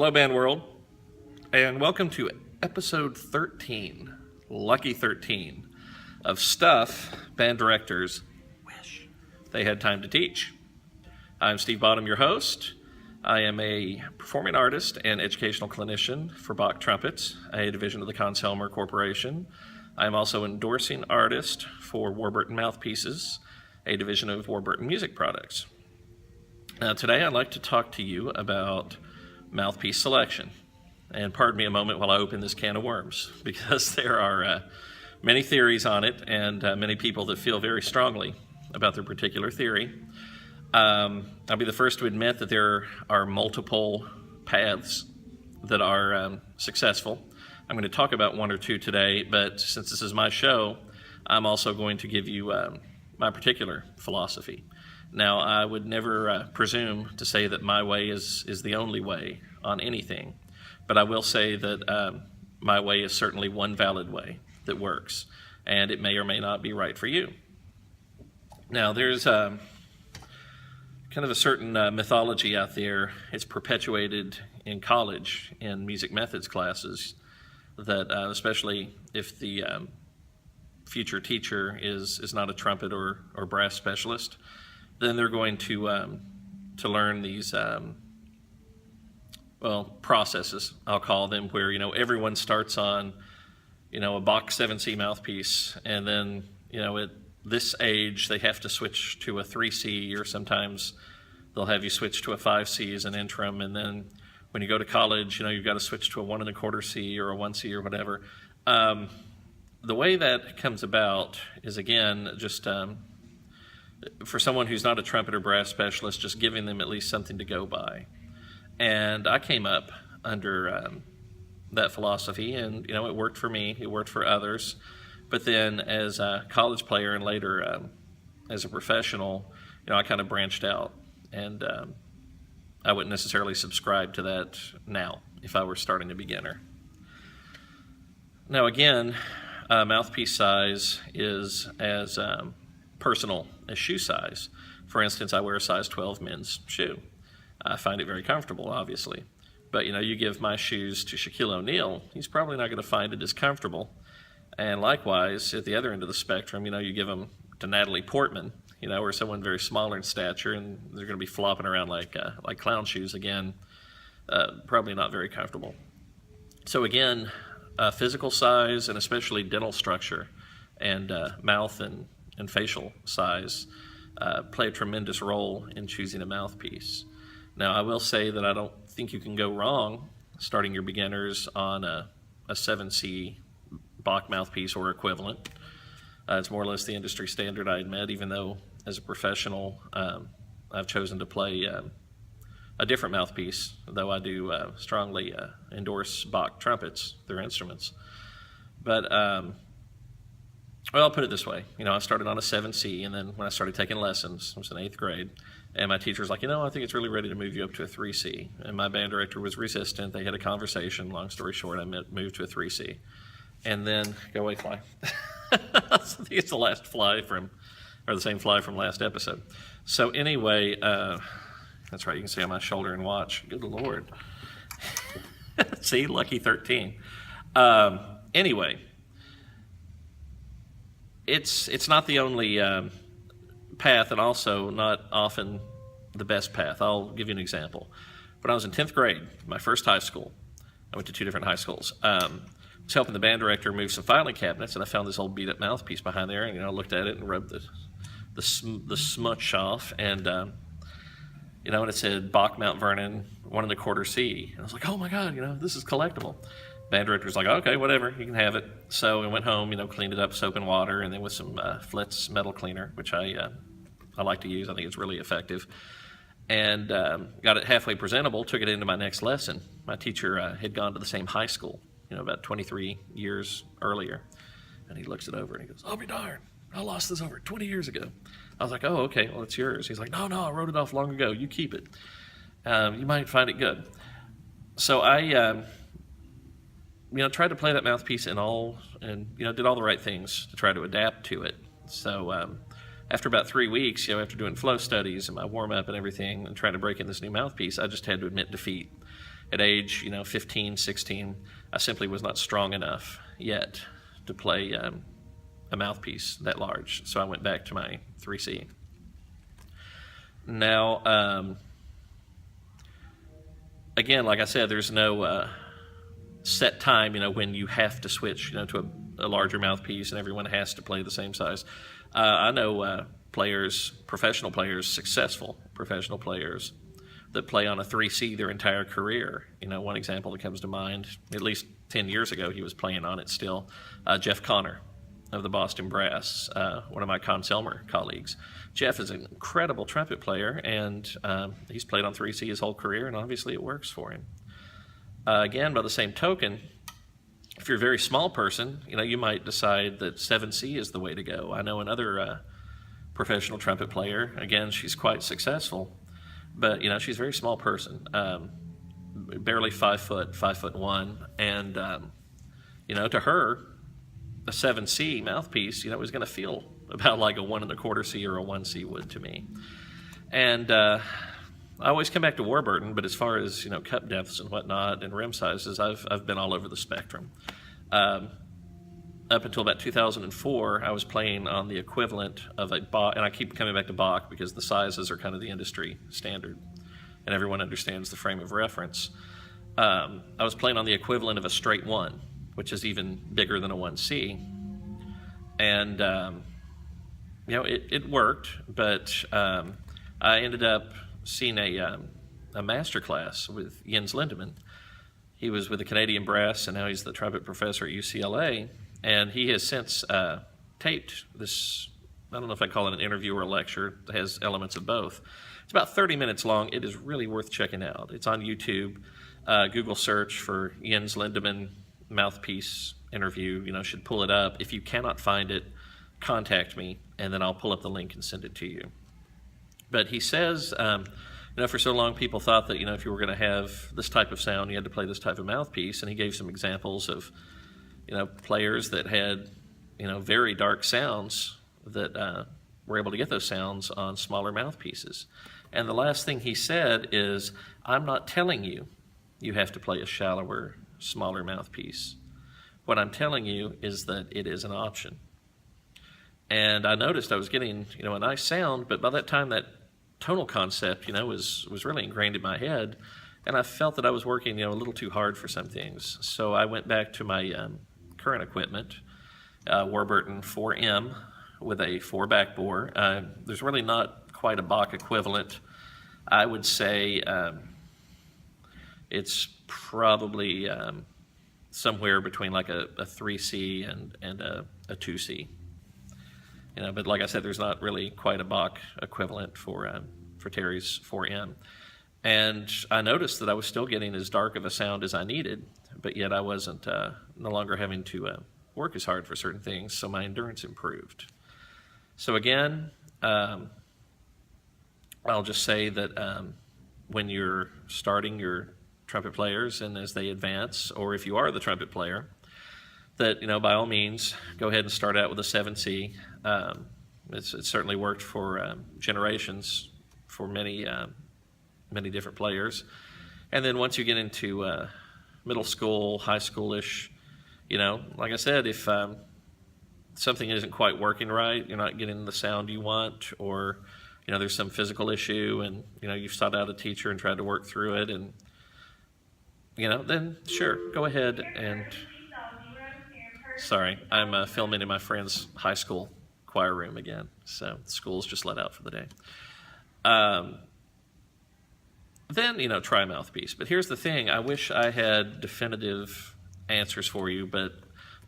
Hello, band world, and welcome to episode 13, lucky 13, of Stuff Band Directors Wish They Had Time to Teach. I'm Steve Bottom, your host. I am a performing artist and educational clinician for Bach Trumpets, a division of the Conselmer Corporation. I am also endorsing artist for Warburton Mouthpieces, a division of Warburton Music Products. Now, today I'd like to talk to you about mouthpiece selection. And pardon me a moment while I open this can of worms, because there are many theories on it and many people that feel very strongly about their particular theory. I'll be the first to admit that there are multiple paths that are successful. I'm going to talk about one or two today, but since this is my show, I'm also going to give you my particular philosophy. Now, I would never presume to say that my way is the only way on anything, but I will say that my way is certainly one valid way that works, and it may or may not be right for you. Now, there's kind of a certain mythology out there. It's perpetuated in college in music methods classes that especially if the future teacher is not a trumpet or brass specialist, then they're going to learn these processes, I'll call them, where everyone starts on a Bach 7C mouthpiece, and then at this age they have to switch to a 3C, or sometimes they'll have you switch to a 5C as an interim, and then when you go to college, you've got to switch to a 1 1/4 C or a 1C or whatever. The way that comes about is, again, just for someone who's not a trumpet or brass specialist, just giving them at least something to go by. And I came up under that philosophy, and it worked for me, it worked for others. But then as a college player and later as a professional, I kind of branched out, and I wouldn't necessarily subscribe to that now if I were starting a beginner. Now again, mouthpiece size is as personal as shoe size. For instance, I wear a size 12 men's shoe. I find it very comfortable, obviously. But you give my shoes to Shaquille O'Neal, he's probably not going to find it as comfortable. And likewise, at the other end of the spectrum, you give them to Natalie Portman, or someone very smaller in stature, and they're going to be flopping around like clown shoes again. Probably not very comfortable. So again, physical size and especially dental structure and mouth and facial size play a tremendous role in choosing a mouthpiece. Now, I will say that I don't think you can go wrong starting your beginners on a 7C Bach mouthpiece or equivalent. It's more or less the industry standard, I admit, even though as a professional I've chosen to play a different mouthpiece, though I do strongly endorse Bach trumpets, their instruments. But I'll put it this way. I started on a 7C, and then when I started taking lessons, I was in 8th grade, and my teacher was like, I think it's really ready to move you up to a 3C. And my band director was resistant. They had a conversation. Long story short, I moved to a 3C. And then, go away, fly. I think it's the last fly the same fly from last episode. So anyway, that's right, you can see on my shoulder and watch. Good Lord. See, lucky 13. Anyway, it's not the only path, and also not often the best path. I'll give you an example. When I was in 10th grade, my first high school, I went to 2 different high schools. I was helping the band director move some filing cabinets, and I found this old beat-up mouthpiece behind there, and I looked at it and rubbed the smutch off, and and it said Bach Mount Vernon 1 1/4 C. And I was like, oh my God, this is collectible. Band director was like, okay, whatever, you can have it. So we went home, cleaned it up, soap and water, and then with some Flitz metal cleaner, which I like to use. I think it's really effective. And got it halfway presentable, took it into my next lesson. My teacher had gone to the same high school, about 23 years earlier. And he looks it over and he goes, I'll be darned, I lost this over 20 years ago. I was like, oh, okay, well, it's yours. He's like, no, I wrote it off long ago. You keep it. You might find it good. So I tried to play that mouthpiece did all the right things to try to adapt to it. So after about 3 weeks, after doing flow studies and my warm-up and everything and trying to break in this new mouthpiece, I just had to admit defeat. at age 15, 16, I simply was not strong enough yet to play a mouthpiece that large. So I went back to my 3C. Now, again, like I said, there's no set time, when you have to switch, to a larger mouthpiece and everyone has to play the same size. I know professional players, successful professional players that play on a 3C their entire career. One example that comes to mind, at least 10 years ago, he was playing on it still, Jeff Connor of the Boston Brass, one of my Conn-Selmer colleagues. Jeff is an incredible trumpet player, and he's played on 3C his whole career, and obviously it works for him. Again, by the same token, if you're a very small person, you might decide that 7C is the way to go. I know another professional trumpet player. Again, she's quite successful, but she's a very small person, barely 5 foot, 5'1", and to her, a 7C mouthpiece, was going to feel about like a 1 1/4 C or a 1C would to me. And I always come back to Warburton, but as far as cup depths and whatnot and rim sizes, I've been all over the spectrum. Up until about 2004, I was playing on the equivalent of a Bach, and I keep coming back to Bach because the sizes are kind of the industry standard, and everyone understands the frame of reference. I was playing on the equivalent of a straight 1, which is even bigger than a 1C, and it worked, but I ended up seeing a master class with Jens Lindemann. He was with the Canadian Brass, and now he's the trumpet professor at UCLA. And he has since taped this, I don't know if I call it an interview or a lecture. It has elements of both. It's about 30 minutes long. It is really worth checking out. It's on YouTube. Google search for Jens Lindemann mouthpiece interview, should pull it up. If you cannot find it, contact me, and then I'll pull up the link and send it to you. But he says, for so long people thought that, if you were going to have this type of sound, you had to play this type of mouthpiece. And he gave some examples of players that had, very dark sounds that were able to get those sounds on smaller mouthpieces. And the last thing he said is, I'm not telling you you have to play a shallower, smaller mouthpiece. What I'm telling you is that it is an option. And I noticed I was getting, a nice sound, but by that time that tonal concept, was really ingrained in my head, and I felt that I was working, a little too hard for some things. So I went back to my current equipment, Warburton 4M with a 4-back bore. There's really not quite a Bach equivalent. I would say it's probably somewhere between like a 3C and a 2C. But like I said, there's not really quite a Bach equivalent for Terry's 4M. And I noticed that I was still getting as dark of a sound as I needed, but yet I wasn't no longer having to work as hard for certain things, so my endurance improved. So again, I'll just say that when you're starting your trumpet players and as they advance, or if you are the trumpet player, that, by all means, go ahead and start out with a 7C. It's certainly worked for generations for many different players. And then once you get into middle school, high schoolish, like I said, if something isn't quite working right, you're not getting the sound you want, or, there's some physical issue and, you've sought out a teacher and tried to work through it, and, then sure, go ahead and... Sorry, I'm filming in my friend's high school choir room again, so school's just let out for the day. Then, try a mouthpiece. But here's the thing, I wish I had definitive answers for you, but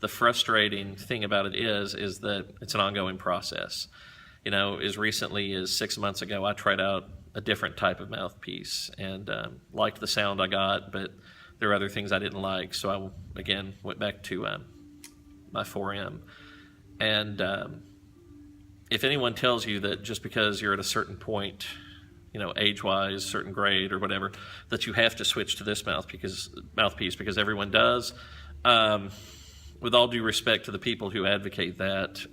the frustrating thing about it is that it's an ongoing process. As recently as 6 months ago, I tried out a different type of mouthpiece and liked the sound I got, but there were other things I didn't like, so I, again, went back to my 4M. And if anyone tells you that just because you're at a certain point, age-wise, certain grade or whatever, that you have to switch to this mouthpiece because everyone does, with all due respect to the people who advocate that,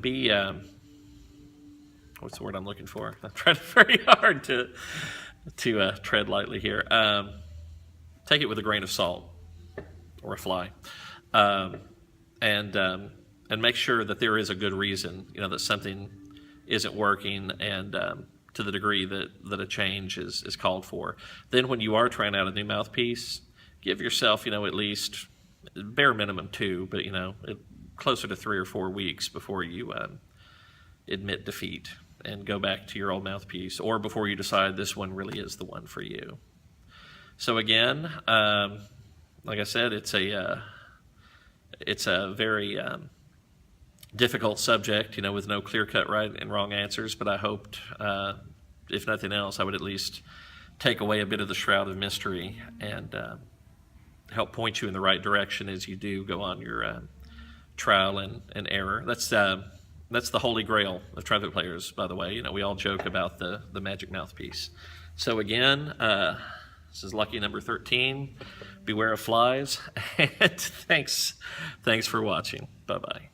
be, what's the word I'm looking for? I'm trying very hard to to tread lightly here. Take it with a grain of salt or a fly, and make sure that there is a good reason, that something isn't working, and to the degree that a change is called for. Then when you are trying out a new mouthpiece, give yourself, at least bare minimum 2, but closer to 3 or 4 weeks before you admit defeat and go back to your old mouthpiece, or before you decide this one really is the one for you. So again, like I said, it's a very difficult subject, with no clear-cut right and wrong answers, but I hoped, if nothing else, I would at least take away a bit of the shroud of mystery and help point you in the right direction as you do go on your trial and error. That's the holy grail of trumpet players, by the way. We all joke about the magic mouthpiece. So again, this is lucky number 13. Beware of flies, and thanks for watching. Bye-bye.